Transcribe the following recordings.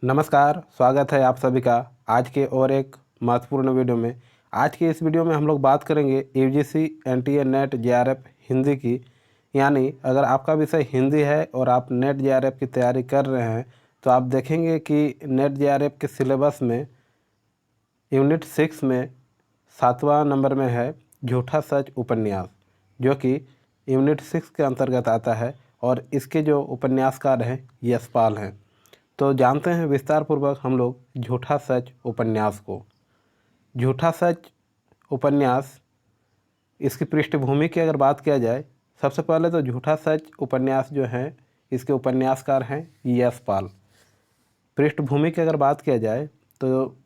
नमस्कार, स्वागत है आप सभी का आज के और एक महत्वपूर्ण वीडियो में। आज के इस वीडियो में हम लोग बात करेंगे UGC NTA net JRF Hindi की। यानी अगर आपका विषय हिंदी है और आप नेट जेआरएफ की तैयारी कर रहे हैं तो आप देखेंगे कि नेट जेआरएफ के सिलेबस में यूनिट 6 में 7वां नंबर में है झूठा सच उपन्यास, जो कि यूनिट 6 के अंतर्गत आता है और इसके जो उपन्यासकार हैं यशपाल हैं। तो जानते हैं विस्तार पूर्वक हम लोग झूठा सच उपन्यास को। झूठा सच उपन्यास, इसकी पृष्ठभूमि की अगर बात किया जाए, सबसे पहले तो झूठा सच उपन्यास जो है इसके उपन्यासकार हैं यशपाल। पृष्ठभूमि की अगर बात किया जाए तो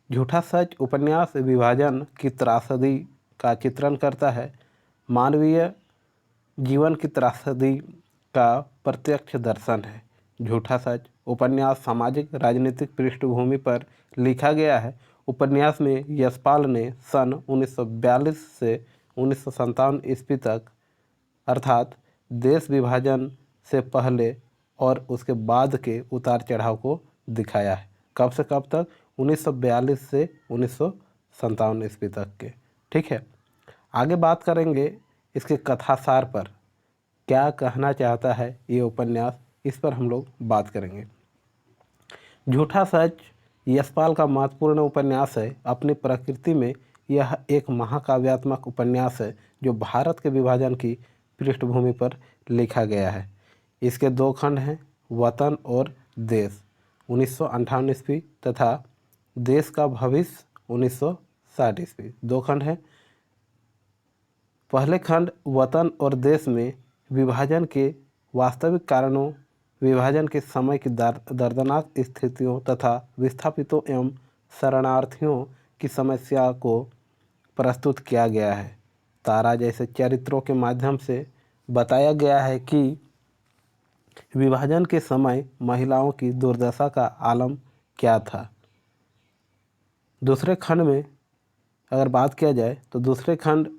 झूठा सच उपन्यास विभाजन की त्रासदी का चित्रण करता है। मानवीय जीवन की त्रासदी का प्रत्यक्ष दर्शन है। झूठा सच उपन्यास सामाजिक राजनीतिक पृष्ठभूमि पर लिखा गया है। उपन्यास में यशपाल ने सन 1942 से 1957 ईस्वी तक, अर्थात देश विभाजन से पहले और उसके बाद के उतार चढ़ाव को दिखाया है। कब से कब तक? 1942 से 1957 ईस्वी तक के। ठीक है, आगे बात करेंगे इसके कथासार पर। क्या कहना चाहता है ये उपन्यास, इस पर हम लोग बात करेंगे। झूठा सच यशपाल का महत्वपूर्ण उपन्यास है। अपनी प्रकृति में यह एक महाकाव्यात्मक उपन्यास है जो भारत के विभाजन की पृष्ठभूमि पर लिखा गया है। इसके दो खंड हैं, वतन और देश 1958 ईस्वी तथा देश का भविष्य 1960 ईस्वी। दो खंड हैं। पहले खंड वतन और देश में विभाजन के वास्तविक कारणों, विभाजन के समय की दर्दनाक स्थितियों तथा विस्थापितों एवं शरणार्थियों की समस्या को प्रस्तुत किया गया है। तारा जैसे चरित्रों के माध्यम से बताया गया है कि विभाजन के समय महिलाओं की दुर्दशा का आलम क्या था। दूसरे खंड में अगर बात किया जाए तो दूसरे खंड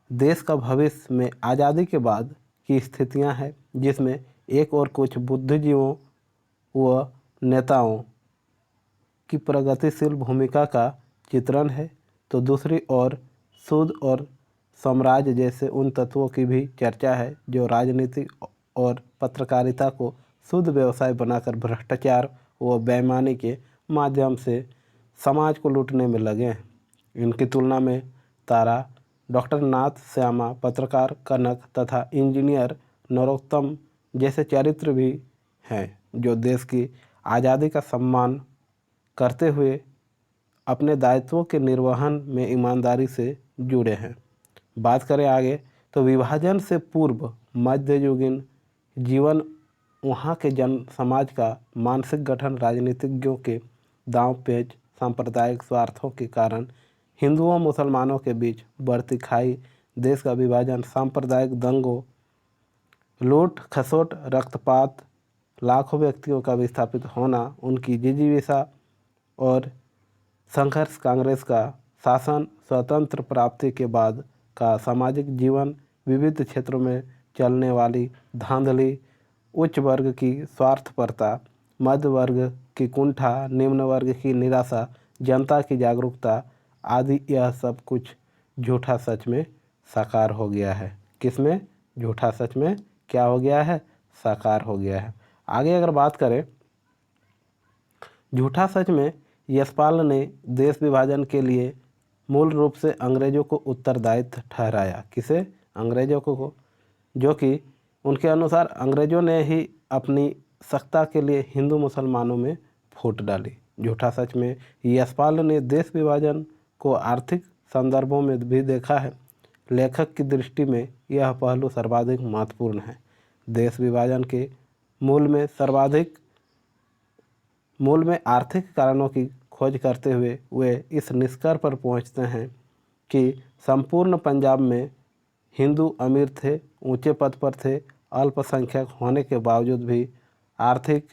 देश का भविष्य में आज़ादी के बाद की स्थितियां हैं, जिसमें एक और कुछ बुद्धिजीवों व नेताओं की प्रगतिशील भूमिका का चित्रण है, तो दूसरी ओर सूद और साम्राज्य जैसे उन तत्वों की भी चर्चा है जो राजनीति और पत्रकारिता को शुद्ध व्यवसाय बनाकर भ्रष्टाचार व बेईमानी के माध्यम से समाज को लूटने में लगे हैं। इनकी तुलना में तारा, डॉक्टर नाथ श्यामा, पत्रकार कनक तथा इंजीनियर नरोत्तम जैसे चरित्र भी हैं जो देश की आज़ादी का सम्मान करते हुए अपने दायित्वों के निर्वहन में ईमानदारी से जुड़े हैं। बात करें आगे तो विभाजन से पूर्व मध्ययुगीन जीवन, वहाँ के जन समाज का मानसिक गठन राजनीतिज्ञों के दांव पेच, सांप्रदायिक स्वार्थों के कारण हिंदुओं मुसलमानों के बीच बढ़ती खाई, देश का विभाजन, सांप्रदायिक दंगों, लूट खसोट, रक्तपात, लाखों व्यक्तियों का विस्थापित होना, उनकी जिजीविका और संघर्ष, कांग्रेस का शासन, स्वतंत्र प्राप्ति के बाद का सामाजिक जीवन, विविध क्षेत्रों में चलने वाली धांधली, उच्च वर्ग की स्वार्थपरता, मध्य वर्ग की कुंठा, निम्न वर्ग की निराशा, जनता की जागरूकता आदि, यह सब कुछ झूठा सच में साकार हो गया है। किसमें? झूठा सच में क्या हो गया है? साकार हो गया है। आगे अगर बात करें, झूठा सच में यशपाल ने देश विभाजन के लिए मूल रूप से अंग्रेजों को उत्तरदायित्व ठहराया। किसे? अंग्रेजों को, जो कि उनके अनुसार अंग्रेजों ने ही अपनी सत्ता के लिए हिंदू मुसलमानों में फूट डाली। झूठा सच में यशपाल ने देश विभाजन को आर्थिक संदर्भों में भी देखा है। लेखक की दृष्टि में यह पहलू सर्वाधिक महत्वपूर्ण है। देश विभाजन के मूल में आर्थिक कारणों की खोज करते हुए वे इस निष्कर्ष पर पहुंचते हैं कि संपूर्ण पंजाब में हिंदू अमीर थे, ऊंचे पद पर थे, अल्पसंख्यक होने के बावजूद भी आर्थिक,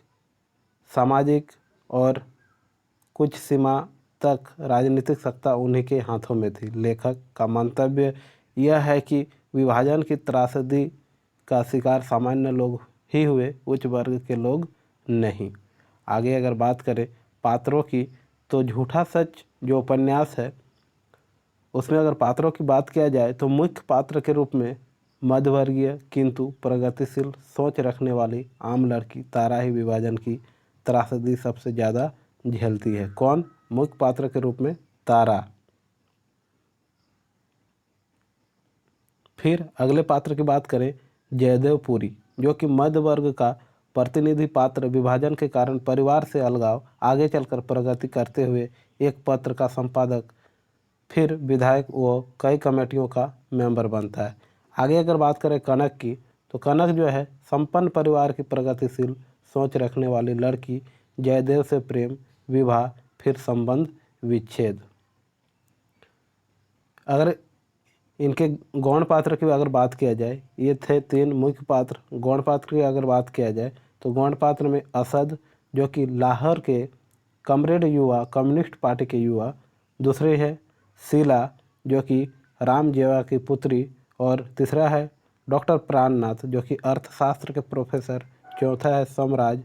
सामाजिक और कुछ सीमा तक राजनीतिक सत्ता उन्हीं के हाथों में थी। लेखक का मंतव्य यह है कि विभाजन की त्रासदी का शिकार सामान्य लोग ही हुए, उच्च वर्ग के लोग नहीं। आगे अगर बात करें पात्रों की, तो झूठा सच जो उपन्यास है उसमें अगर पात्रों की बात किया जाए तो मुख्य पात्र के रूप में मध्यवर्गीय किंतु प्रगतिशील सोच रखने वाली आम लड़की तारा ही विभाजन की त्रासदी सबसे ज़्यादा झेलती है। कौन? मुख्य पात्र के रूप में तारा। फिर अगले पात्र की बात करें जयदेव पुरी, जो कि मध्य वर्ग का प्रतिनिधि पात्र विभाजन के कारण परिवार से अलगाव, आगे चलकर प्रगति करते हुए एक पत्र का संपादक, फिर विधायक व कई कमेटियों का मेंबर बनता है। आगे अगर बात करें कनक की, तो कनक जो है संपन्न परिवार की प्रगतिशील सोच रखने वाली लड़की, जयदेव से प्रेम, विवाह, फिर संबंध विच्छेद। अगर इनके गौण पात्र की अगर बात किया जाए, ये थे 3 मुख्य पात्र। गौण पात्र की अगर बात किया जाए तो गौण पात्र में असद, जो कि लाहौर के कमरेड युवा कम्युनिस्ट पार्टी के युवा। दूसरे है शीला, जो कि राम जेवा की पुत्री। और तीसरा है डॉक्टर प्राणनाथ, जो कि अर्थशास्त्र के प्रोफेसर। चौथा है समराज,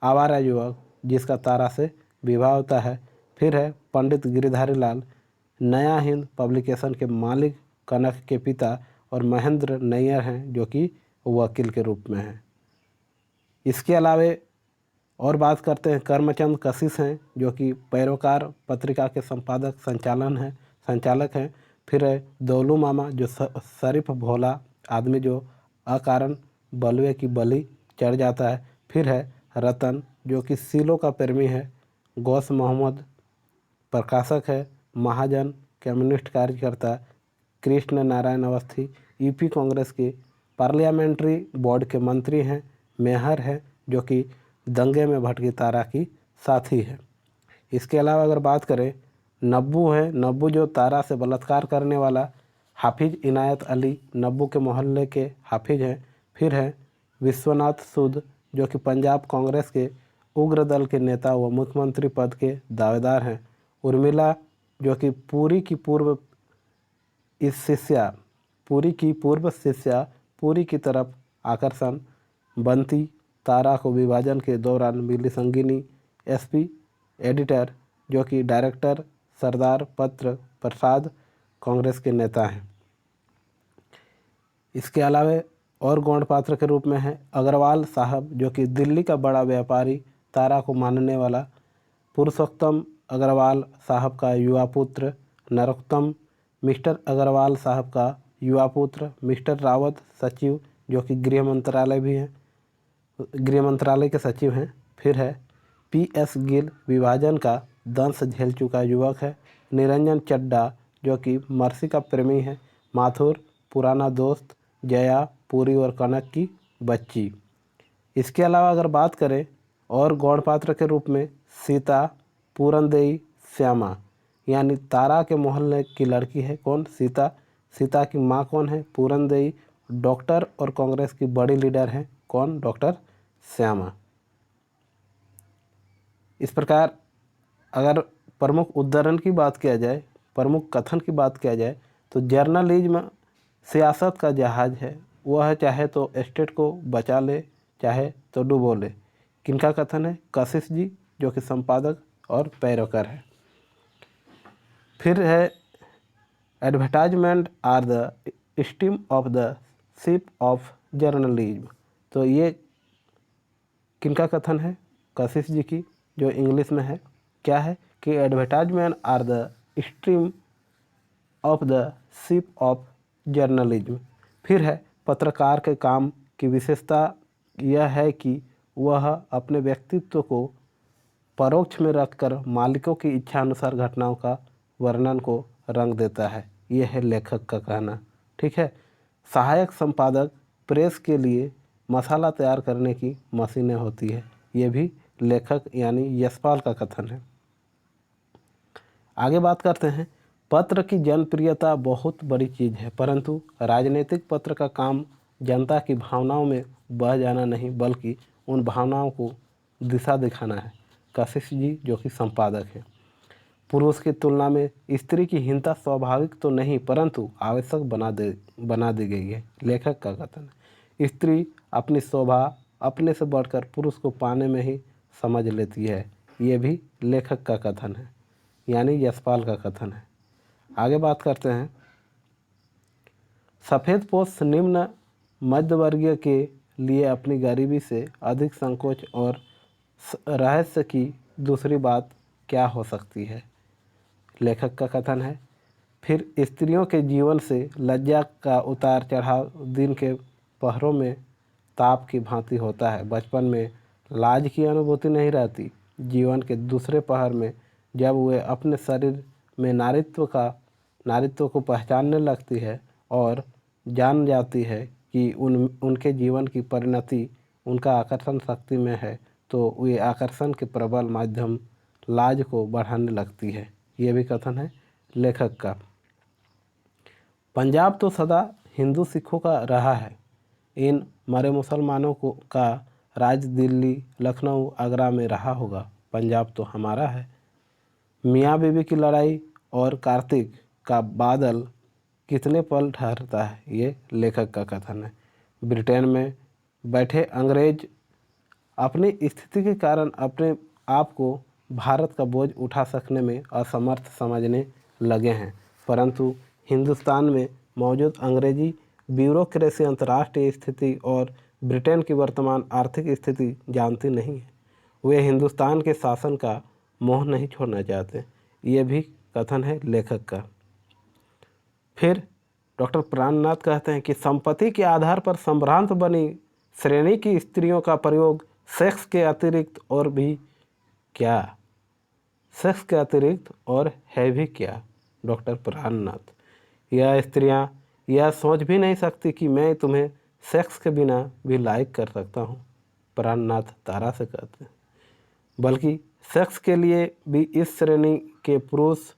आवारा युवक जिसका तारा से विवाह होता है। फिर है पंडित गिरिधारी लाल, नया हिंद पब्लिकेशन के मालिक कनक के पिता। और महेंद्र नैयर हैं, जो कि वकील के रूप में हैं। इसके अलावे और बात करते हैं करमचंद कशिश हैं, जो कि पैरोकार पत्रिका के संपादक संचालक हैं। फिर है दौलू मामा, जो शरीफ भोला आदमी जो अकारण बलवे की बलि चढ़ जाता है। फिर है रतन, जो कि सीलों का प्रेमी है। गौस मोहम्मद प्रकाशक है। महाजन कम्युनिस्ट कार्यकर्ता। कृष्ण नारायण अवस्थी यूपी कांग्रेस के पार्लियामेंट्री बोर्ड के मंत्री हैं। मेहर है, जो कि दंगे में भटकी तारा की साथी है। इसके अलावा अगर बात करें नब्बू है, नब्बू जो तारा से बलात्कार करने वाला हाफिज इनायत अली, नब्बू के मोहल्ले के हाफिज हैं। फिर है विश्वनाथ सूद, जो कि पंजाब कांग्रेस के उग्र दल के नेता व मुख्यमंत्री पद के दावेदार हैं। उर्मिला, जो कि पूरी की पूर्व शिष्या, पूरी की तरफ आकर्षण। बंती, तारा को विभाजन के दौरान मिली संगीनी। एसपी एडिटर, जो कि डायरेक्टर सरदार पत्र प्रसाद, कांग्रेस के नेता हैं। इसके अलावा और गौण पात्र के रूप में है अग्रवाल साहब, जो कि दिल्ली का बड़ा व्यापारी, तारा को मानने वाला। पुरुषोत्तम अग्रवाल साहब का युवा पुत्र नरोत्तम, मिस्टर अग्रवाल साहब का युवा पुत्र मिस्टर रावत, सचिव, जो कि गृह मंत्रालय के सचिव हैं। फिर है पीएस गिल, विभाजन का दंश झेल चुका युवक है। निरंजन चड्डा, जो कि मर्सी का प्रेमी है। माथुर, पुराना दोस्त। जया, पुरी और कनक की बच्ची। इसके अलावा अगर बात करें और गौण पात्र के रूप में सीता, पूरनदेई, श्यामा, यानी तारा के मोहल्ले की लड़की है। कौन? सीता। सीता की माँ कौन है? पूरनदेई। डॉक्टर और कांग्रेस की बड़ी लीडर हैं। कौन? डॉक्टर श्यामा। इस प्रकार अगर प्रमुख उद्धरण की बात किया जाए, प्रमुख कथन की बात किया जाए, तो जर्नलिज्म सियासत का जहाज है। वह चाहे तो स्टेट को बचा ले, चाहे तो डुबो ले। किनका कथन है? कशिश जी, जो कि संपादक और पैरोकार है। फिर है advertisement are the steam of the ship of journalism. तो ये किनका कथन है? कशिश जी की, जो इंग्लिश में है। क्या है कि advertisement are the stream of the ship of journalism. फिर है पत्रकार के काम की विशेषता यह है कि वह अपने व्यक्तित्व को परोक्ष में रखकर मालिकों की इच्छा अनुसार घटनाओं का वर्णन को रंग देता है। यह है लेखक का कहना। ठीक है। सहायक संपादक प्रेस के लिए मसाला तैयार करने की मशीनें होती है। ये भी लेखक यानी यशपाल का कथन है। आगे बात करते हैं, पत्र की जनप्रियता बहुत बड़ी चीज़ है, परंतु राजनीतिक पत्र का काम जनता की भावनाओं में बह जाना नहीं, बल्कि उन भावनाओं को दिशा दिखाना है। कशिश जी, जो कि संपादक हैं। पुरुष की तुलना में स्त्री की हीनता स्वाभाविक तो नहीं, परंतु आवश्यक बना दी गई है। लेखक का कथन है। स्त्री अपनी शोभा अपने से बढ़कर पुरुष को पाने में ही समझ लेती है। ये भी लेखक का कथन है, यानी यशपाल का कथन है। आगे बात करते हैं। सफ़ेदपोश निम्न मध्यवर्गीय के लिए अपनी गरीबी से अधिक संकोच और रहस्य की दूसरी बात क्या हो सकती है? लेखक का कथन है। फिर स्त्रियों के जीवन से लज्जा का उतार चढ़ाव दिन के पहरों में ताप की भांति होता है। बचपन में लाज की अनुभूति नहीं रहती। जीवन के दूसरे पहर में जब वे अपने शरीर में नारित्व को पहचानने लगती है और जान जाती है कि उनके जीवन की परिणति उनका आकर्षण शक्ति में है, तो वे आकर्षण के प्रबल माध्यम लाज को बढ़ाने लगती है। ये भी कथन है लेखक का। पंजाब तो सदा हिंदू सिखों का रहा है। इन मरे मुसलमानों को का राज दिल्ली, लखनऊ, आगरा में रहा होगा। पंजाब तो हमारा है। मियाँ बीवी की लड़ाई और कार्तिक का बादल कितने पल ठहरता है? ये लेखक का कथन है। ब्रिटेन में बैठे अंग्रेज अपनी स्थिति के कारण अपने आप को भारत का बोझ उठा सकने में असमर्थ समझने लगे हैं, परंतु हिंदुस्तान में मौजूद अंग्रेजी ब्यूरोक्रेसी अंतर्राष्ट्रीय स्थिति और ब्रिटेन की वर्तमान आर्थिक स्थिति जानती नहीं है। वे हिंदुस्तान के शासन का मोह नहीं छोड़ना चाहते। ये भी कथन है लेखक का। फिर डॉक्टर प्राणनाथ कहते हैं कि संपत्ति के आधार पर संभ्रांत बनी श्रेणी की स्त्रियों का प्रयोग सेक्स के अतिरिक्त और भी क्या? सेक्स के अतिरिक्त और है भी क्या? डॉक्टर प्राणनाथ। यह स्त्रियां यह सोच भी नहीं सकती कि मैं तुम्हें सेक्स के बिना भी लाइक कर सकता हूँ, प्राणनाथ तारा से कहते हैं। बल्कि सेक्स के लिए भी इस श्रेणी के पुरुष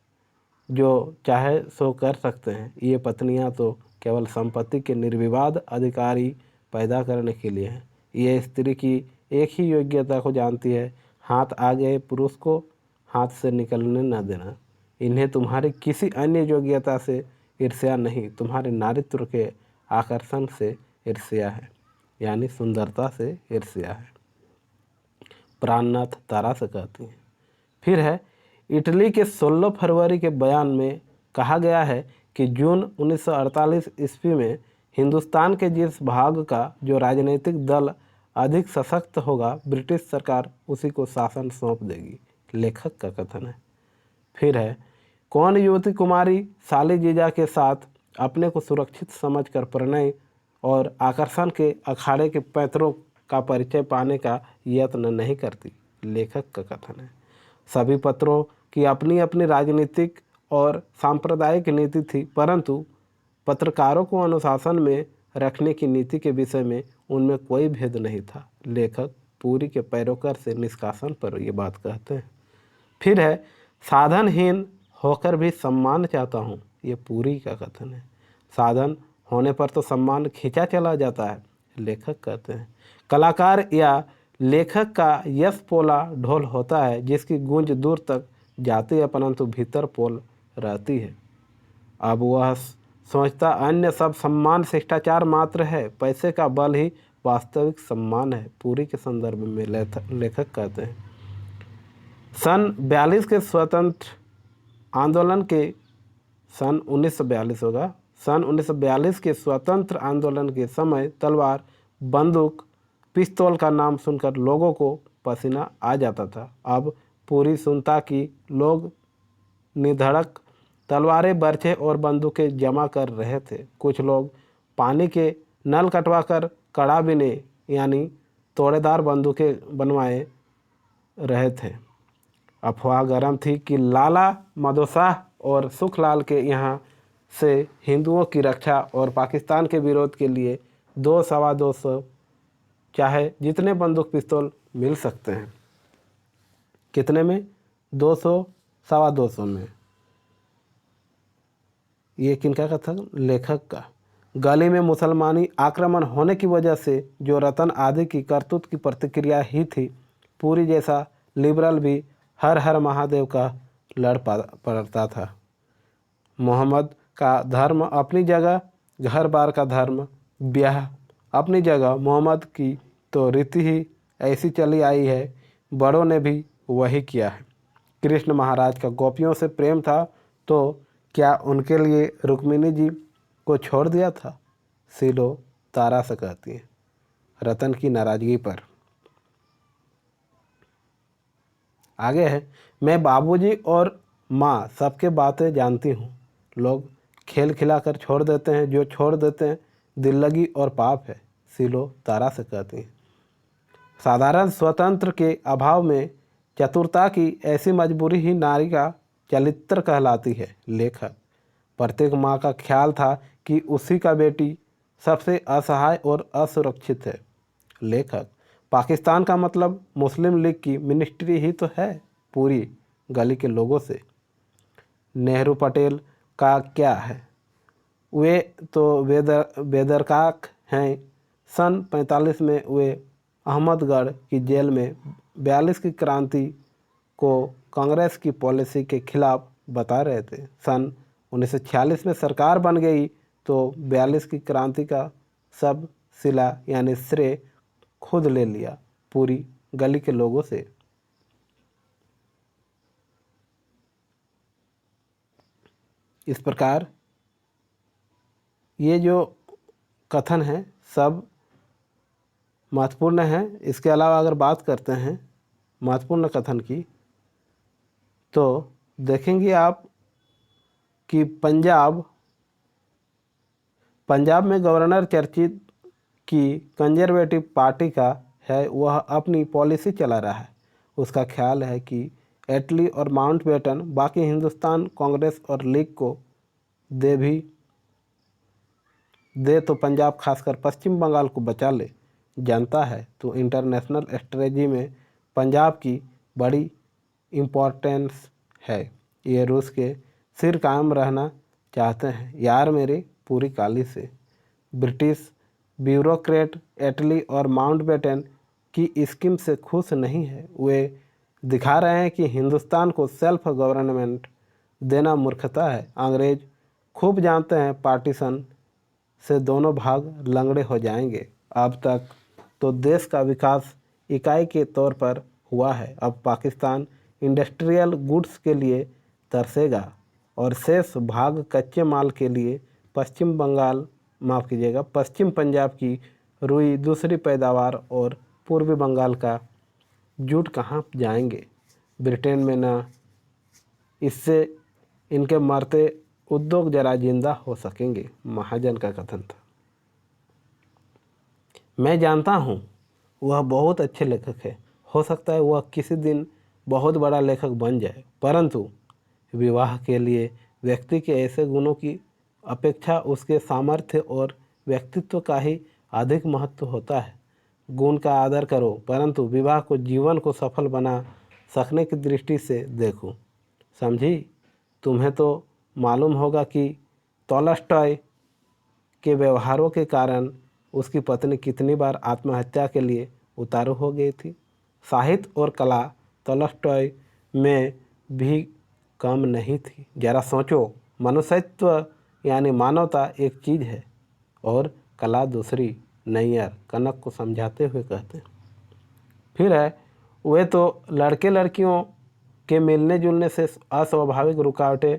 जो चाहे सो कर सकते हैं। ये पत्नियां तो केवल संपत्ति के निर्विवाद अधिकारी पैदा करने के लिए हैं। ये स्त्री की एक ही योग्यता को जानती है, हाथ आ गए पुरुष को हाथ से निकलने न देना। इन्हें तुम्हारी किसी अन्य योग्यता से ईर्ष्या नहीं, तुम्हारे नारित्व के आकर्षण से ईर्ष्या है, यानी सुंदरता से ईर्ष्या है, प्राणनाथ तारा से कहती हैं। फिर है इटली के 16 फरवरी के बयान में कहा गया है कि जून 1948 ईस्वी में हिंदुस्तान के जिस भाग का जो राजनीतिक दल अधिक सशक्त होगा, ब्रिटिश सरकार उसी को शासन सौंप देगी। लेखक का कथन है। फिर है कौन युवती कुमारी साली जीजा के साथ अपने को सुरक्षित समझकर प्रणय और आकर्षण के अखाड़े के पैतरों का परिचय पाने का यत्न नहीं करती? लेखक का कथन है। सभी पत्रों की अपनी अपनी राजनीतिक और सांप्रदायिक नीति थी, परंतु पत्रकारों को अनुशासन में रखने की नीति के विषय में उनमें कोई भेद नहीं था। लेखक पूरी के पैरोकार से निष्कासन पर ये बात कहते हैं। फिर है साधनहीन होकर भी सम्मान चाहता हूँ, ये पूरी का कथन है। साधन होने पर तो सम्मान खींचा चला जाता है, लेखक कहते हैं। कलाकार या लेखक का यश पोला ढोल होता है जिसकी गूंज दूर तक जाती है परंतु भीतर पोल रहती है। अब वह सोचता अन्य सब सम्मान शिष्टाचार मात्र है, पैसे का बल ही वास्तविक सम्मान है। पूरी के संदर्भ में लेखक कहते हैं सन 42 के स्वतंत्र आंदोलन के सन 1942 के स्वतंत्र आंदोलन के समय तलवार, बंदूक, पिस्तौल का नाम सुनकर लोगों को पसीना आ जाता था। अब पूरी सुनता कि लोग निधड़क तलवारें, बर्छे और बंदूकें जमा कर रहे थे। कुछ लोग पानी के नल कटवाकर कड़ा बिने यानी तोड़ेदार बंदूकें बनवाए रहे थे। अफवाह गर्म थी कि लाला मधोशाह और सुखलाल के यहाँ से हिंदुओं की रक्षा और पाकिस्तान के विरोध के लिए 200-225 चाहे जितने बंदूक पिस्तौल मिल सकते हैं। कितने में? 200-225 में। ये किनका कथन? लेखक का। गली में मुसलमानी आक्रमण होने की वजह से जो रतन आदि की करतूत की प्रतिक्रिया ही थी, पूरी जैसा लिबरल भी हर हर महादेव का लड़ पड़ता था। मोहम्मद का धर्म अपनी जगह, घर बार का धर्म, ब्याह अपनी जगह। मोहम्मद की तो रीति ही ऐसी चली आई है बड़ों ने भी वही किया है। कृष्ण महाराज का गोपियों से प्रेम था तो क्या उनके लिए रुक्मिणी जी को छोड़ दिया था? सीलो तारा से कहती है रतन की नाराजगी पर। आगे है, मैं बाबूजी और माँ सबके बातें जानती हूँ। लोग खेल खिलाकर छोड़ देते हैं, जो छोड़ देते हैं दिल लगी और पाप है। सीलो तारा से कहती हैं साधारण स्वतंत्र के अभाव में चतुरता की ऐसी मजबूरी ही नारी का चरित्र कहलाती है। लेखक प्रत्येक माँ का ख्याल था कि उसी का बेटी सबसे असहाय और असुरक्षित है। लेखक पाकिस्तान का मतलब मुस्लिम लीग की मिनिस्ट्री ही तो है, पूरी गली के लोगों से। नेहरू पटेल का क्या है, वे तो बेदरकार हैं। सन 45 में वे अहमदगढ़ की जेल में 42 की क्रांति को कांग्रेस की पॉलिसी के खिलाफ बता रहे थे। सन 1946 में सरकार बन गई तो 42 की क्रांति का सब सिला यानी श्रेय खुद ले लिया, पूरी गली के लोगों से। इस प्रकार ये जो कथन है सब महत्वपूर्ण है। इसके अलावा अगर बात करते हैं महत्वपूर्ण कथन की तो देखेंगे आप कि पंजाब में गवर्नर चर्चित की कंजर्वेटिव पार्टी का है, वह अपनी पॉलिसी चला रहा है। उसका ख्याल है कि एटली और माउंटबेटन बाकी हिंदुस्तान कांग्रेस और लीग को दे तो पंजाब खासकर पश्चिम बंगाल को बचा ले। जानता है तो इंटरनेशनल स्ट्रेटजी में पंजाब की बड़ी इम्पोर्टेंस है। ये रूस के सिर कायम रहना चाहते हैं यार मेरे पूरी काली से। ब्रिटिश ब्यूरोक्रेट एटली और माउंटबेटन की स्कीम से खुश नहीं है। वे दिखा रहे हैं कि हिंदुस्तान को सेल्फ गवर्नमेंट देना मूर्खता है। अंग्रेज खूब जानते हैं पार्टीशन से दोनों भाग लंगड़े हो जाएंगे। अब तक तो देश का विकास इकाई के तौर पर हुआ है, अब पाकिस्तान इंडस्ट्रियल गुड्स के लिए तरसेगा और शेष भाग कच्चे माल के लिए पश्चिम पंजाब की रुई दूसरी पैदावार और पूर्वी बंगाल का जूट कहाँ जाएंगे। ब्रिटेन में न इससे इनके मरते उद्योग जरा जिंदा हो सकेंगे। महाजन का कथन था। मैं जानता हूँ वह बहुत अच्छे लेखक है, हो सकता है वह किसी दिन बहुत बड़ा लेखक बन जाए, परंतु विवाह के लिए व्यक्ति के ऐसे गुणों की अपेक्षा उसके सामर्थ्य और व्यक्तित्व का ही अधिक महत्व होता है। गुण का आदर करो, परंतु विवाह को जीवन को सफल बना सकने की दृष्टि से देखो। समझी? तुम्हें तो मालूम होगा कि टॉलस्टॉय के व्यवहारों के कारण उसकी पत्नी कितनी बार आत्महत्या के लिए उतारू हो गई थी। साहित्य और कला टॉलस्टॉय में भी कम नहीं थी। जरा सोचो, मनुष्यत्व यानी मानवता एक चीज़ है और कला दूसरी। नैयर कनक को समझाते हुए कहते हैं। फिर है, वे तो लड़के लड़कियों के मिलने जुलने से अस्वाभाविक रुकावटें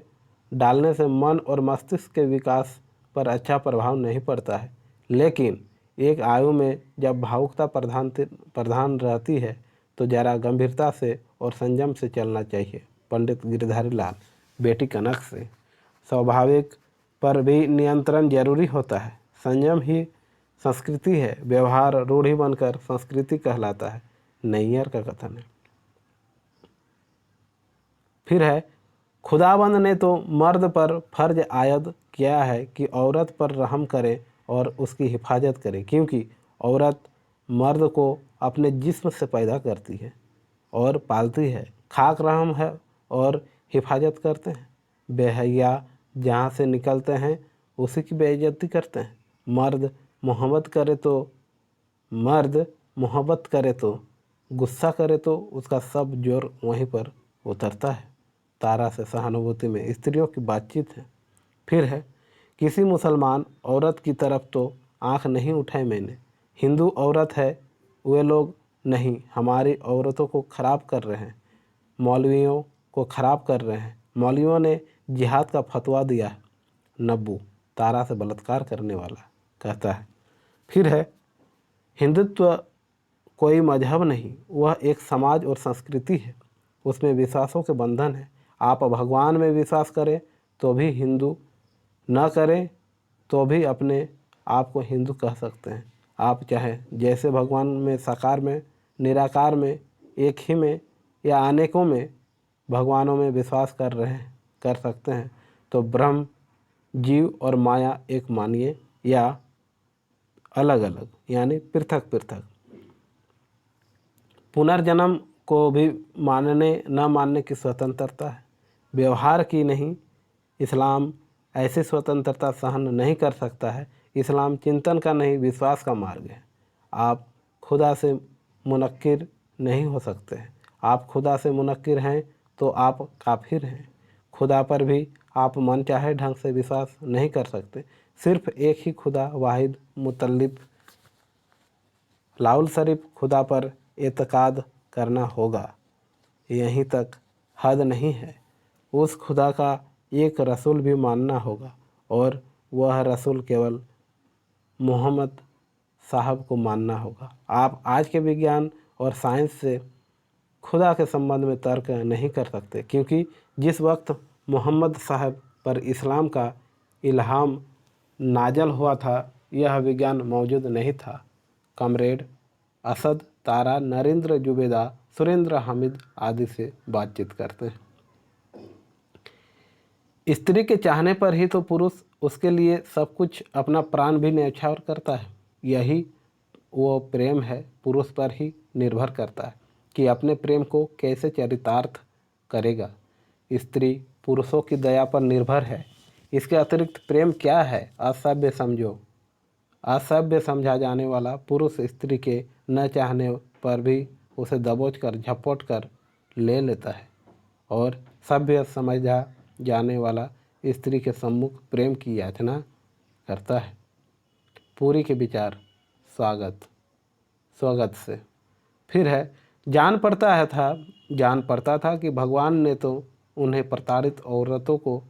डालने से मन और मस्तिष्क के विकास पर अच्छा प्रभाव नहीं पड़ता है, लेकिन एक आयु में जब भावुकता प्रधान रहती है तो जरा गंभीरता से और संयम से चलना चाहिए। पंडित गिरधारी लाल। बेटी कनक से स्वाभाविक पर भी नियंत्रण जरूरी होता है। संयम ही संस्कृति है, व्यवहार रूढ़ी बनकर संस्कृति कहलाता है। नैयर का कथन है। फिर है, खुदाबंद ने तो मर्द पर फर्ज आयद किया है कि औरत पर रहम करे और उसकी हिफाजत करे, क्योंकि औरत मर्द को अपने जिस्म से पैदा करती है और पालती है। खाक रहम है और हिफाजत करते हैं। बेहया जहाँ से निकलते हैं उसी की बेइज्जती करते हैं। मर्द मोहब्बत करे तो गुस्सा करे तो उसका सब जोर वहीं पर उतरता है। तारा से सहानुभूति में स्त्रियों की बातचीत है। फिर है, किसी मुसलमान औरत की तरफ तो आंख नहीं उठाई मैंने। हिंदू औरत है, वे लोग नहीं हमारी औरतों को ख़राब कर रहे हैं, मौलवियों को ख़राब कर रहे हैं। मौलवियों ने जिहाद का फतवा दिया है। नब्बू तारा से बलात्कार करने वाला कहता है। फिर है हिंदुत्व कोई मजहब नहीं, वह एक समाज और संस्कृति है। उसमें विश्वासों के बंधन है। आप भगवान में विश्वास करें तो भी हिंदू, न करें तो भी अपने आप को हिंदू कह सकते हैं। आप चाहे जैसे भगवान में, साकार में, निराकार में, एक ही में या अनेकों में भगवानों में विश्वास कर सकते हैं। तो ब्रह्म, जीव और माया एक मानिए या अलग अलग, यानी पृथक पृथक। पुनर्जन्म को भी मानने न मानने की स्वतंत्रता है, व्यवहार की नहीं। इस्लाम ऐसी स्वतंत्रता सहन नहीं कर सकता है। इस्लाम चिंतन का नहीं, विश्वास का मार्ग है। आप खुदा से मुनक्किर नहीं हो सकते हैं। आप खुदा से मुनक्किर हैं तो आप काफिर हैं। खुदा पर भी आप मन चाहे ढंग से विश्वास नहीं कर सकते। सिर्फ एक ही खुदा, वाहिद मुतल्लिब लाउल शरीफ खुदा पर एतकाद करना होगा। यहीं तक हद नहीं है, उस खुदा का एक रसूल भी मानना होगा, और वह रसूल केवल मोहम्मद साहब को मानना होगा। आप आज के विज्ञान और साइंस से खुदा के संबंध में तर्क नहीं कर सकते, क्योंकि जिस वक्त मोहम्मद साहब पर इस्लाम का इल्हाम नाजल हुआ था, यह विज्ञान मौजूद नहीं था। कॉमरेड असद तारा, नरेंद्र जुबेदा, सुरेंद्र हामिद आदि से बातचीत करते हैं। स्त्री के चाहने पर ही तो पुरुष उसके लिए सब कुछ, अपना प्राण भी न्यौछावर करता है। यही वो प्रेम है, पुरुष पर ही निर्भर करता है कि अपने प्रेम को कैसे चरितार्थ करेगा। स्त्री पुरुषों की दया पर निर्भर है। इसके अतिरिक्त प्रेम क्या है? असभ्य समझो। असभ्य समझा जाने वाला पुरुष स्त्री के न चाहने पर भी उसे दबोच कर, झपट कर ले लेता है, और सभ्य समझा जाने वाला स्त्री के सम्मुख प्रेम की याचना करता है। पूरी के विचार स्वागत से। फिर है जान पड़ता था कि भगवान ने तो उन्हें प्रताड़ित औरतों को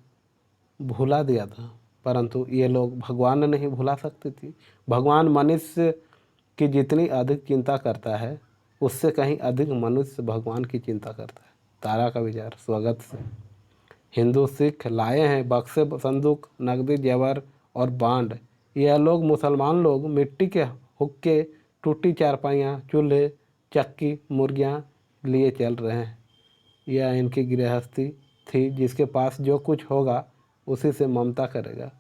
भुला दिया था, परंतु ये लोग भगवान नहीं भुला सकती थी। भगवान मनुष्य की जितनी अधिक चिंता करता है, उससे कहीं अधिक मनुष्य भगवान की चिंता करता है। तारा का विचार स्वागत से। हिंदू सिख लाए हैं बक्से, संदूक, नकदी, जेवर और बांड। यह लोग मुसलमान लोग मिट्टी के हुक्के, टूटी चारपाइयाँ, चूल्हे, चक्की, मुर्गियाँ लिए चल रहे हैं। यह इनकी गृहस्थी थी। जिसके पास जो कुछ होगा उसी से ममता करेगा,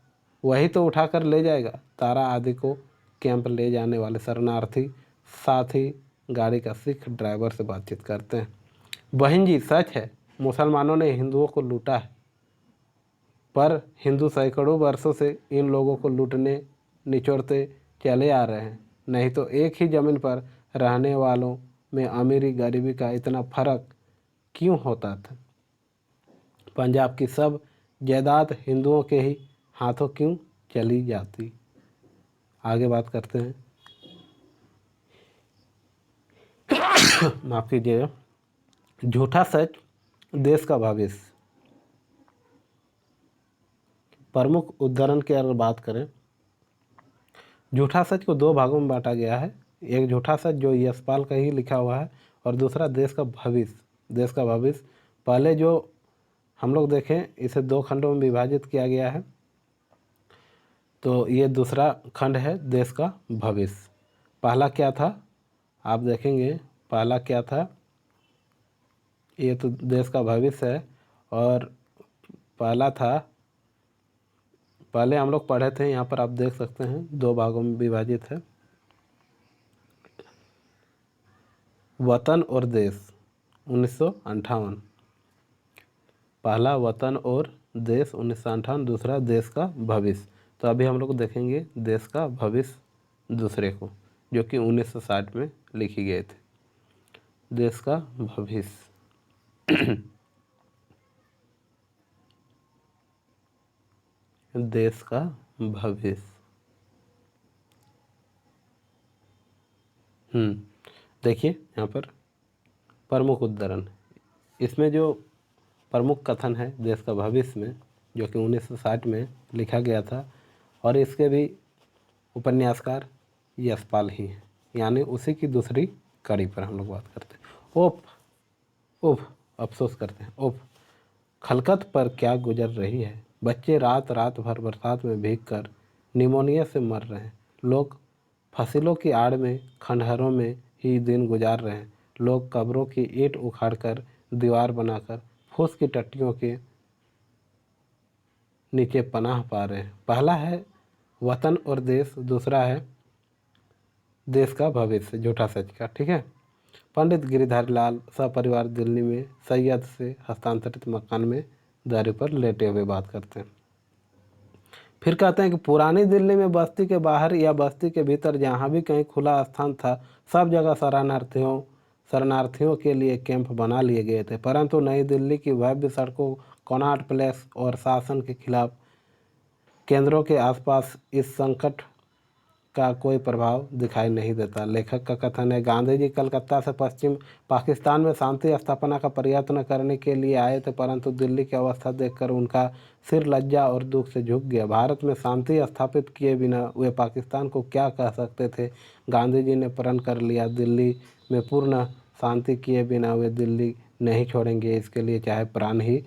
वही तो उठाकर ले जाएगा। तारा आदि को कैंप ले जाने वाले शरणार्थी साथी गाड़ी का सिख ड्राइवर से बातचीत करते हैं। बहन जी, सच है मुसलमानों ने हिंदुओं को लूटा है, पर हिंदू सैकड़ों वर्षों से इन लोगों को लूटने निचोड़ते चले आ रहे हैं। नहीं तो एक ही ज़मीन पर रहने वालों में अमीरी गरीबी का इतना फर्क क्यों होता था? पंजाब की सब जायदाद हिंदुओं के ही हाथों क्यों चली जाती? आगे बात करते हैं। माफ़ कीजिएगा। झूठा सच, देश का भविष्य। प्रमुख उदाहरण की अगर बात करें, झूठा सच को दो भागों में बांटा गया है। एक झूठा सच जो यशपाल का ही लिखा हुआ है, और दूसरा देश का भविष्य। देश का भविष्य पहले जो हम लोग देखें, इसे दो खंडों में विभाजित किया गया है। तो ये दूसरा खंड है, देश का भविष्य। पहला क्या था आप देखेंगे, पहला क्या था, ये तो देश का भविष्य है। और पहला था, पहले हम लोग पढ़े थे, यहाँ पर आप देख सकते हैं दो भागों में विभाजित है। वतन और देश 1958। पहला वतन और देश 1958, दूसरा देश का भविष्य। तो अभी हम लोग देखेंगे देश का भविष्य दूसरे को, जो कि 1960 में लिखी गए थे। देश का भविष्य। देश का भविष्य। देखिए यहाँ पर प्रमुख उद्धरण, इसमें जो प्रमुख कथन है देश का भविष्य में, जो कि 1960 में लिखा गया था, और इसके भी उपन्यासकार यशपाल ही हैं, यानी उसी की दूसरी कड़ी पर हम लोग बात करते हैं। ओफ उफ अफसोस करते हैं, उफ खलकत पर क्या गुजर रही है। बच्चे रात रात भर बरसात में भीगकर निमोनिया से मर रहे हैं। लोग फसलों की आड़ में खंडहरों में ही दिन गुजार रहे हैं। लोग कब्रों की ईंट उखाड़कर दीवार बनाकर फूस की टट्टियों के नीचे पनाह पा रहे हैं। पहला है वतन और देश, दूसरा है देश का भविष्य, झूठा सच का। ठीक है। पंडित गिरिधारी लाल सपरिवार दिल्ली में सैयद से हस्तांतरित मकान में दर पर लेटे हुए बात करते हैं। फिर कहते हैं कि पुरानी दिल्ली में बस्ती के बाहर या बस्ती के भीतर जहाँ भी कहीं खुला स्थान था, सब जगह शरणार्थियों के लिए कैंप बना लिए गए थे। परंतु नई दिल्ली की भव्य सड़कों, कनॉट प्लेस और शासन के खिलाफ केंद्रों के आसपास इस संकट का कोई प्रभाव दिखाई नहीं देता। लेखक का कथन है, गांधी जी कलकत्ता से पश्चिम पाकिस्तान में शांति स्थापना का प्रयत्न करने के लिए आए थे, परंतु दिल्ली की अवस्था देखकर उनका सिर लज्जा और दुख से झुक गया। भारत में शांति स्थापित किए बिना वे पाकिस्तान को क्या कह सकते थे। गांधी जी ने प्रण कर लिया, दिल्ली में पूर्ण शांति किए बिना वे दिल्ली नहीं छोड़ेंगे, इसके लिए चाहे प्राण ही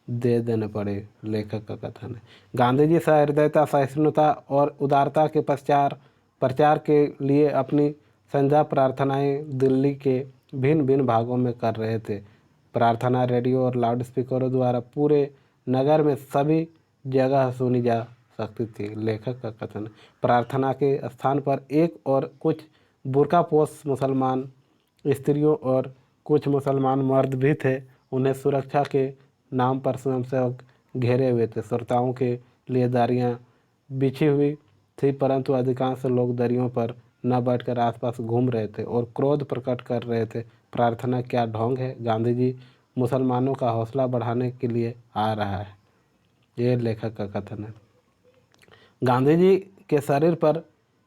दे देने पड़े। लेखक का कथन है, गांधी जी सहृदयता, सहिष्णुता और उदारता के प्रचार के लिए अपनी संध्या प्रार्थनाएं दिल्ली के भिन्न भिन्न भागों में कर रहे थे। प्रार्थना रेडियो और लाउडस्पीकरों द्वारा पूरे नगर में सभी जगह सुनी जा सकती थी। लेखक का कथन है, प्रार्थना के स्थान पर एक और कुछ बुर्कापोश मुसलमान स्त्रियों और कुछ मुसलमान मर्द भी थे। उन्हें सुरक्षा के नाम पर स्वयंसेवक घेरे हुए थे। श्रोताओं के लिए दरियाँ बिछी हुई थी, परंतु अधिकांश लोग दरियों पर न बैठकर आसपास घूम रहे थे और क्रोध प्रकट कर रहे थे। प्रार्थना क्या ढोंग है, गांधी जी मुसलमानों का हौसला बढ़ाने के लिए आ रहा है, ये लेखक का कथन है। गांधी जी के शरीर पर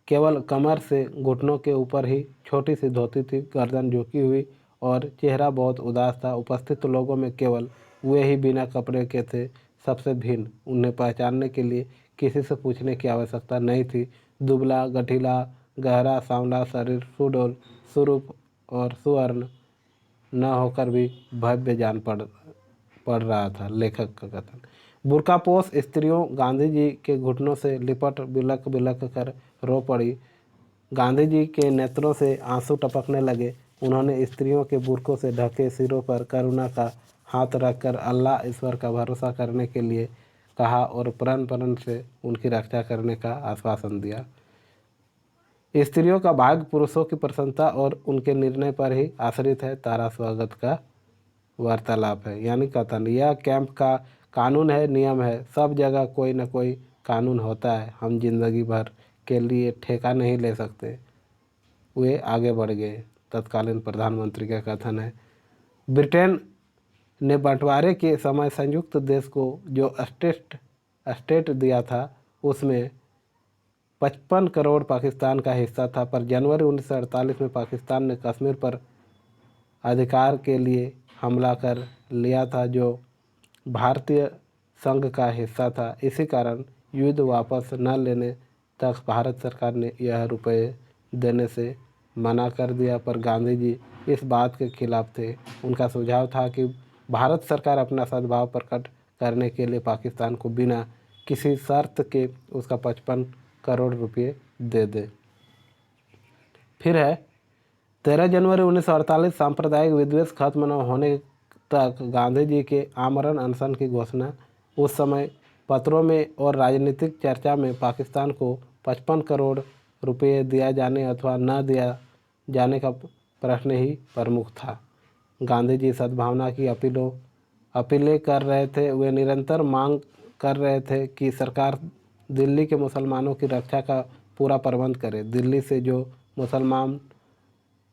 केवल कमर से घुटनों के ऊपर ही छोटी सी धोती थी, गर्दन झुकी हुई और चेहरा बहुत उदास था। उपस्थित लोगों में केवल वे ही बिना कपड़े के थे, सबसे भिन्न। उन्हें पहचानने के लिए किसी से पूछने की आवश्यकता नहीं थी। दुबला, गठीला, गहरा सांवला शरीर, सुडौल स्वरूप और सुवर्ण न होकर भी भव्य जान पड़ रहा था। लेखक का कथन, बुर्कापोश स्त्रियों गांधी जी के घुटनों से लिपट बिलक बिलक कर रो पड़ी। गांधी जी के नेत्रों से आंसू टपकने लगे। उन्होंने स्त्रियों के बुर्कों से ढके सिरों पर करुणा का हाथ रखकर अल्लाह ईश्वर का भरोसा करने के लिए कहा और प्रण प्रण से उनकी रक्षा करने का आश्वासन दिया। स्त्रियों का भाग्य पुरुषों की प्रसन्नता और उनके निर्णय पर ही आश्रित है। तारा स्वागत का वार्तालाप है, यानी कथन, यह कैंप का कानून है, नियम है। सब जगह कोई न कोई कानून होता है। हम जिंदगी भर के लिए ठेका नहीं ले सकते। वे आगे बढ़ गए। तत्कालीन प्रधानमंत्री का कथन है, ब्रिटेन ने बंटवारे के समय संयुक्त देश को जो स्टेट दिया था, उसमें 55 करोड़ पाकिस्तान का हिस्सा था, पर जनवरी 1948 में पाकिस्तान ने कश्मीर पर अधिकार के लिए हमला कर लिया था, जो भारतीय संघ का हिस्सा था। इसी कारण युद्ध वापस न लेने तक भारत सरकार ने यह रुपये देने से मना कर दिया, पर गांधी जी इस बात के खिलाफ थे। उनका सुझाव था कि भारत सरकार अपना सद्भाव प्रकट करने के लिए पाकिस्तान को बिना किसी शर्त के उसका 55 करोड़ रुपये दे दे। फिर है 13 जनवरी 1948, सांप्रदायिक विद्वेष खत्म न होने तक गांधी जी के आमरण अनशन की घोषणा। उस समय पत्रों में और राजनीतिक चर्चा में पाकिस्तान को 55 करोड़ रुपये दिया जाने अथवा न दिया जाने का प्रश्न ही प्रमुख था। गांधी जी सद्भावना की अपीलें कर रहे थे। वे निरंतर मांग कर रहे थे कि सरकार दिल्ली के मुसलमानों की रक्षा का पूरा प्रबंध करे। दिल्ली से जो मुसलमान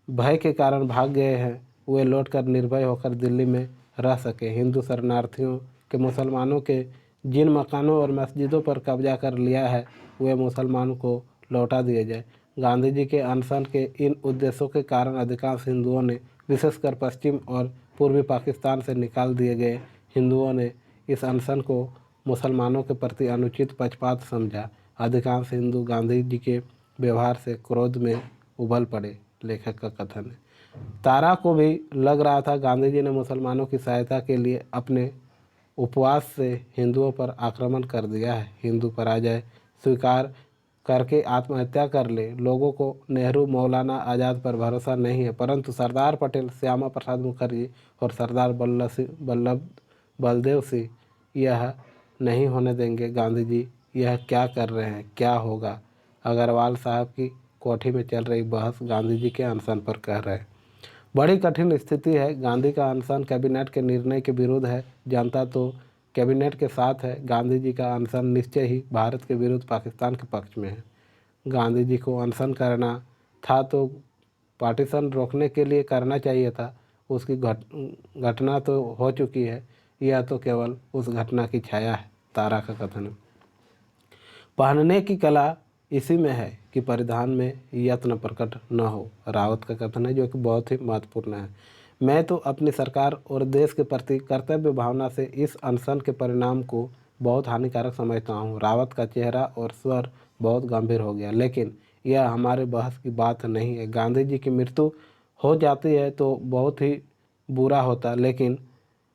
भय के कारण भाग गए हैं, वे लौटकर निर्भय होकर दिल्ली में रह सके। हिंदू शरणार्थियों के मुसलमानों के जिन मकानों और मस्जिदों पर कब्जा कर लिया है, वे मुसलमानों को लौटा दिए जाए। गांधी जी के अनशन के इन उद्देश्यों के कारण अधिकांश हिंदुओं ने, विशेषकर पश्चिम और पूर्वी पाकिस्तान से निकाल दिए गए हिंदुओं ने, इस अनशन को मुसलमानों के प्रति अनुचित पक्षपात समझा। अधिकांश हिंदू गांधी जी के व्यवहार से क्रोध में उबल पड़े। लेखक का कथन है। तारा को भी लग रहा था गांधी जी ने मुसलमानों की सहायता के लिए अपने उपवास से हिंदुओं पर आक्रमण कर दिया है। हिंदू पराजय स्वीकार करके आत्महत्या कर ले। लोगों को नेहरू, मौलाना आज़ाद पर भरोसा नहीं है, परंतु सरदार पटेल, श्यामा प्रसाद मुखर्जी और सरदार वल्लभ बलदेव सिंह यह नहीं होने देंगे। गांधी जी यह क्या कर रहे हैं, क्या होगा? अग्रवाल साहब की कोठी में चल रही बहस गांधी जी के अनशन पर कह रहे हैं। बड़ी कठिन स्थिति है। गांधी का अनशन कैबिनेट के निर्णय के विरुद्ध है। जनता तो कैबिनेट के साथ है। गांधी जी का अनशन निश्चय ही भारत के विरुद्ध पाकिस्तान के पक्ष में है। गांधी जी को अनशन करना था तो पार्टीशन रोकने के लिए करना चाहिए था। उसकी घटना तो हो चुकी है, यह तो केवल उस घटना की छाया है। तारा का कथन है। पहनने की कला इसी में है कि परिधान में यत्न प्रकट न हो। रावत का कथन है, जो कि बहुत ही महत्वपूर्ण है। मैं तो अपनी सरकार और देश के प्रति कर्तव्य भावना से इस अनशन के परिणाम को बहुत हानिकारक समझता हूँ। रावत का चेहरा और स्वर बहुत गंभीर हो गया। लेकिन यह हमारे बहस की बात नहीं है। गांधी जी की मृत्यु हो जाती है तो बहुत ही बुरा होता, लेकिन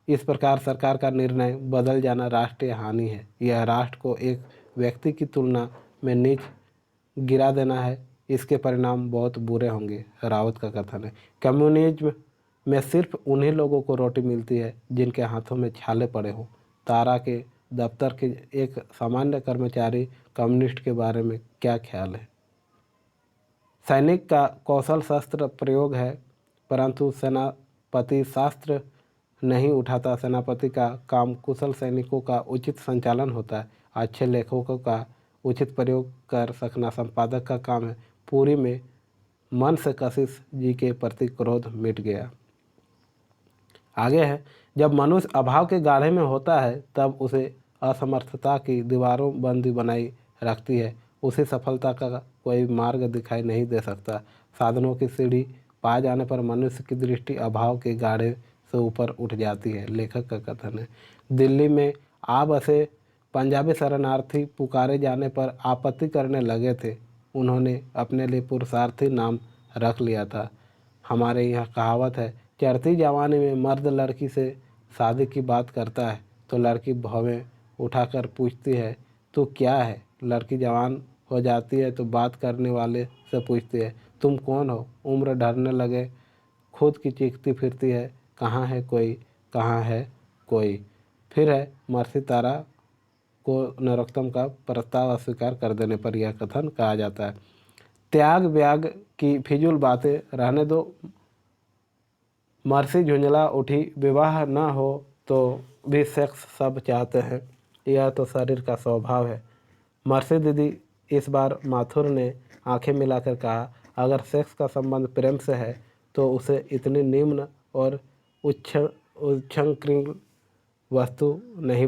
इस प्रकार सरकार का निर्णय बदल जाना राष्ट्रीय हानि है। यह राष्ट्र को एक व्यक्ति की तुलना में नीच गिरा देना है। इसके परिणाम बहुत बुरे होंगे। रावत का कथन है। कम्युनिज्म में सिर्फ उन्हीं लोगों को रोटी मिलती है जिनके हाथों में छाले पड़े हों। तारा के दफ्तर के एक सामान्य कर्मचारी कम्युनिस्ट के बारे में क्या ख्याल है? सैनिक का कौशल शस्त्र प्रयोग है, परंतु सेनापति शास्त्र नहीं उठाता। सेनापति का काम कुशल सैनिकों का उचित संचालन होता है। अच्छे लेखकों का उचित प्रयोग कर सकना संपादक का काम है। पूरी में मन से कशिश जी के प्रति क्रोध मिट गया। आगे है, जब मनुष्य अभाव के गाढ़े में होता है तब उसे असमर्थता की दीवारों बंदी बनाई रखती है। उसे सफलता का कोई मार्ग दिखाई नहीं दे सकता। साधनों की सीढ़ी पा जाने पर मनुष्य की दृष्टि अभाव के गाढ़े से ऊपर उठ जाती है। लेखक का कथन है। दिल्ली में आ बसे पंजाबी शरणार्थी पुकारे जाने पर आपत्ति करने लगे थे। उन्होंने अपने लिए पुरुषार्थी नाम रख लिया था। हमारे यहाँ कहावत है, चढ़ती जवानी में मर्द लड़की से शादी की बात करता है तो लड़की भवें उठाकर पूछती है तू क्या है। लड़की जवान हो जाती है तो बात करने वाले से पूछती है तुम कौन हो। उम्र ढलने लगे खुद की चीखती फिरती है कहाँ है कोई, कहाँ है कोई। फिर है, मर्सी तारा को नरोत्तम का प्रस्ताव अस्वीकार कर देने पर यह कथन कहा जाता है, त्याग व्याग की फिजूल बातें रहने दो। मर्सी झुंझला उठी, विवाह न हो तो भी सेक्स सब चाहते हैं, यह तो शरीर का स्वभाव है। मर्सी दीदी, इस बार माथुर ने आंखें मिलाकर कहा, अगर सेक्स का संबंध प्रेम से है तो उसे इतनी निम्न और उच्छृंखल वस्तु नहीं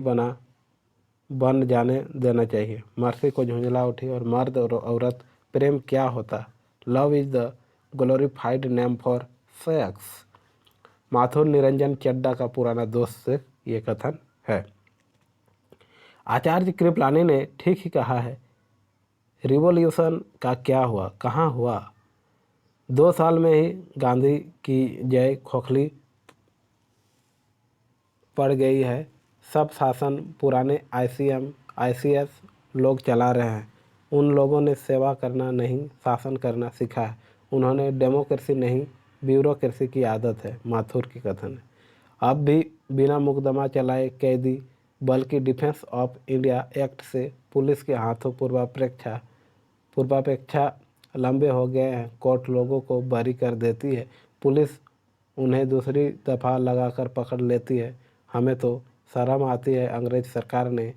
बन जाने देना चाहिए। मर्सी को झुंझला उठी और मर्द और औरत प्रेम क्या होता? Love is the glorified name for sex. Mathur Niranjan Chadha का पुराना दोस्त से ये कथन है। आचार्य कृपलानी ने ठीक ही कहा है। रिवॉल्यूशन का क्या हुआ, कहाँ हुआ? 2 साल में ही गांधी की जय खोखली पड़ गई है। सब शासन पुराने ICS लोग चला रहे हैं। उन लोगों ने सेवा करना नहीं शासन करना सीखा है। उन्होंने डेमोक्रेसी नहीं ब्यूरोक्रेसी की आदत है। माथुर की कथन है। अब भी बिना मुकदमा चलाए कैदी, बल्कि डिफेंस ऑफ इंडिया एक्ट से पुलिस के हाथों पूर्वापेक्षा लंबे हो गए हैं। कोर्ट लोगों को बरी कर देती है, पुलिस उन्हें दूसरी दफ़ा लगाकर पकड़ लेती है। हमें तो शर्म आती है। अंग्रेज सरकार ने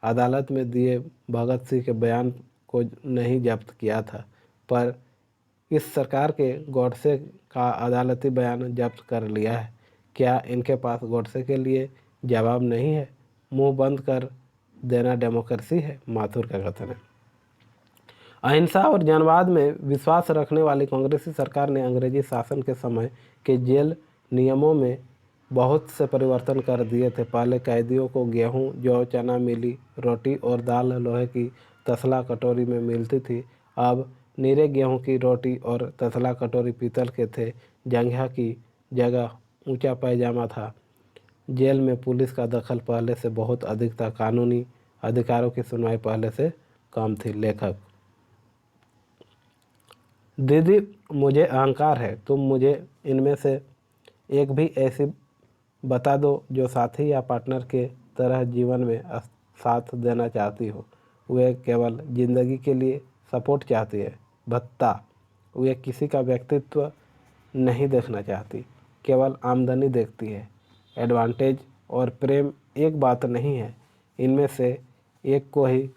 अदालत में दिए भगत सिंह के बयान को नहीं जब्त किया था, पर इस सरकार के गॉडसे का अदालती बयान जब्त कर लिया है। क्या इनके पास गॉडसे के लिए जवाब नहीं है? मुंह बंद कर देना डेमोक्रेसी है। माथुर का कथन है। अहिंसा और जनवाद में विश्वास रखने वाली कांग्रेसी सरकार ने अंग्रेजी शासन के समय के जेल नियमों में बहुत से परिवर्तन कर दिए थे। पहले कैदियों को गेहूं, जौ, चना, मिली रोटी और दाल लोहे की तसला कटोरी में मिलती थी। अब नीरे गेहूं की रोटी और तसला कटोरी पीतल के थे। जंघा की जगह ऊंचा पैजामा था। जेल में पुलिस का दखल पहले से बहुत अधिक था। कानूनी अधिकारों की सुनवाई पहले से कम थी। लेखक: दीदी, मुझे अहंकार है। तुम मुझे इनमें से एक भी ऐसी बता दो जो साथी या पार्टनर के तरह जीवन में साथ देना चाहती हो। वे केवल जिंदगी के लिए सपोर्ट चाहती है। भत्ता: वे किसी का व्यक्तित्व नहीं देखना चाहती, केवल आमदनी देखती है। एडवांटेज और प्रेम एक बात नहीं है। इनमें से एक को ही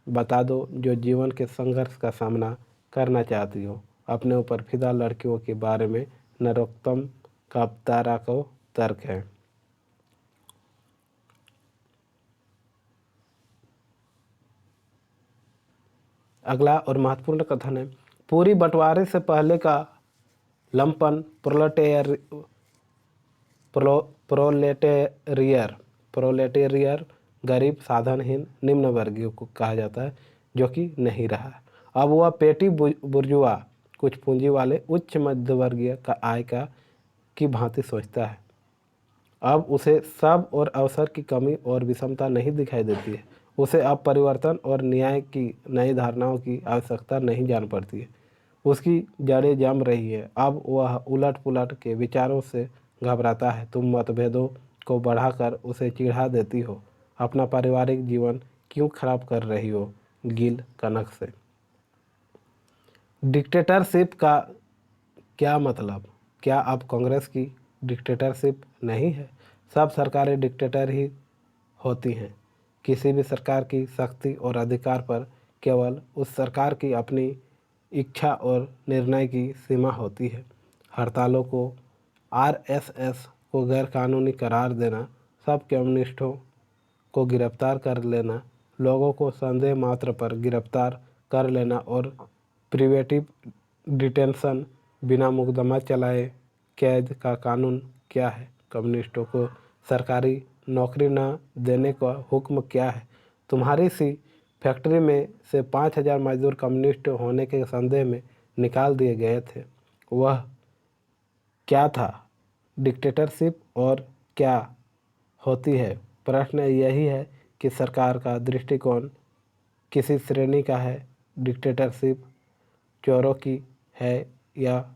बता दो जो जीवन के संघर्ष का सामना करना चाहती हो। अपने ऊपर फिदा लड़कियों के बारे में नरोत्तम का तारा को तर्क है। अगला और महत्वपूर्ण कथन है: पूरी बंटवारे से पहले का लंपन प्रोलेटेरियर गरीब, साधनहीन, निम्न वर्गीय को कहा जाता है, जो कि नहीं रहा। अब वह पेटी बुर्जुआ, कुछ पूंजी वाले उच्च मध्य वर्गीय का आय का की भांति सोचता है। अब उसे सब और अवसर की कमी और विषमता नहीं दिखाई देती है। उसे अब परिवर्तन और न्याय की नई धारणाओं की आवश्यकता नहीं जान पड़ती है। उसकी जड़ें जम रही है। अब वह उलट पुलट के विचारों से घबराता है। तुम मतभेदों को बढ़ाकर उसे चिढ़ा देती हो। अपना पारिवारिक जीवन क्यों खराब कर रही हो? गिल कनक से। डिक्टेटरशिप का क्या मतलब? क्या अब कांग्रेस की डिक्टेटरशिप नहीं है? सब सरकारें डिक्टेटर ही होती हैं। किसी भी सरकार की शक्ति और अधिकार पर केवल उस सरकार की अपनी इच्छा और निर्णय की सीमा होती है। हड़तालों को, आरएसएस को गैरकानूनी करार देना, सब कम्युनिस्टों को गिरफ्तार कर लेना, लोगों को संदेह मात्र पर गिरफ्तार कर लेना और प्रिवेटिव डिटेंशन, बिना मुकदमा चलाए कैद का कानून क्या है? कम्युनिस्टों को सरकारी नौकरी न देने का हुक्म क्या है? तुम्हारी सी फैक्ट्री में से 5000 मजदूर कम्युनिस्ट होने के संदेह में निकाल दिए गए थे। वह क्या था? डिक्टेटरशिप। और क्या होती है? प्रश्न यही है कि सरकार का दृष्टिकोण किसी श्रेणी का है। डिक्टेटरशिप चोरों की है या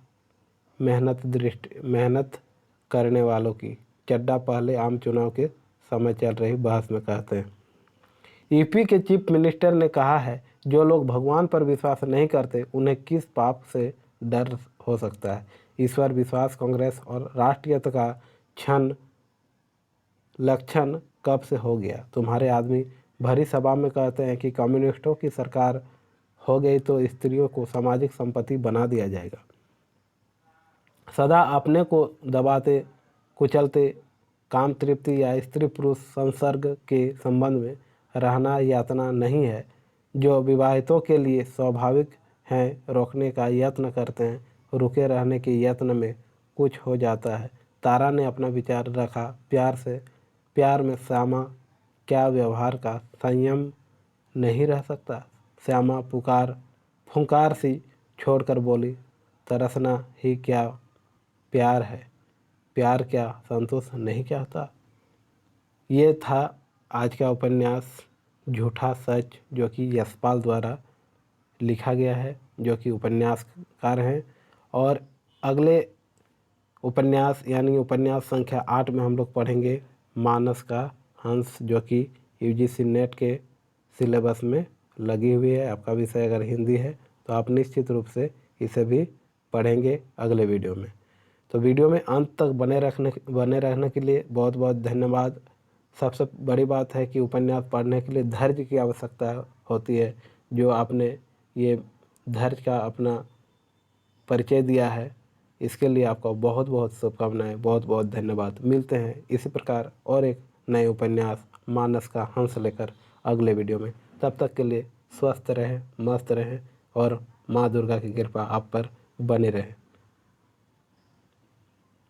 मेहनत करने वालों की? चड्डा पहले आम चुनाव के समय चल रही बहस में कहते हैं। यूपी के चीफ मिनिस्टर ने कहा है, जो लोग भगवान पर विश्वास नहीं करते उन्हें किस पाप से डर हो सकता है? ईश्वर विश्वास कांग्रेस और राष्ट्रीयता का लक्षण कब से हो गया? तुम्हारे आदमी भरी सभा में कहते हैं कि कम्युनिस्टों की सरकार हो गई तो स्त्रियों को सामाजिक संपत्ति बना दिया जाएगा। सदा अपने को दबाते कुचलते काम तृप्ति या स्त्री पुरुष संसर्ग के संबंध में रहना यातना नहीं है, जो विवाहितों के लिए स्वाभाविक हैं। रोकने का यत्न करते हैं, रुके रहने के यत्न में कुछ हो जाता है। तारा ने अपना विचार रखा प्यार में श्यामा क्या व्यवहार का संयम नहीं रह सकता? श्यामा फुंकार सी छोड़कर बोली, तरसना ही क्या प्यार है? प्यार क्या संतोष नहीं चाहता? ये था आज का उपन्यास झूठा सच, जो कि यशपाल द्वारा लिखा गया है, जो कि उपन्यासकार हैं। और अगले उपन्यास यानी उपन्यास संख्या 8 में हम लोग पढ़ेंगे मानस का हंस, जो कि यूजीसी नेट के सिलेबस में लगी हुई है। आपका विषय अगर हिंदी है तो आप निश्चित रूप से इसे भी पढ़ेंगे अगले वीडियो में। तो वीडियो में अंत तक बने रहने के लिए बहुत बहुत धन्यवाद। सबसे बड़ी बात है कि उपन्यास पढ़ने के लिए धैर्य की आवश्यकता होती है। जो आपने ये धैर्य का अपना परिचय दिया है, इसके लिए आपका बहुत बहुत शुभकामनाएं, बहुत बहुत धन्यवाद। मिलते हैं इसी प्रकार और एक नए उपन्यास मानस का हंस लेकर अगले वीडियो में। तब तक के लिए स्वस्थ रहें, मस्त रहें और माँ दुर्गा की कृपा आप पर बनी रहे।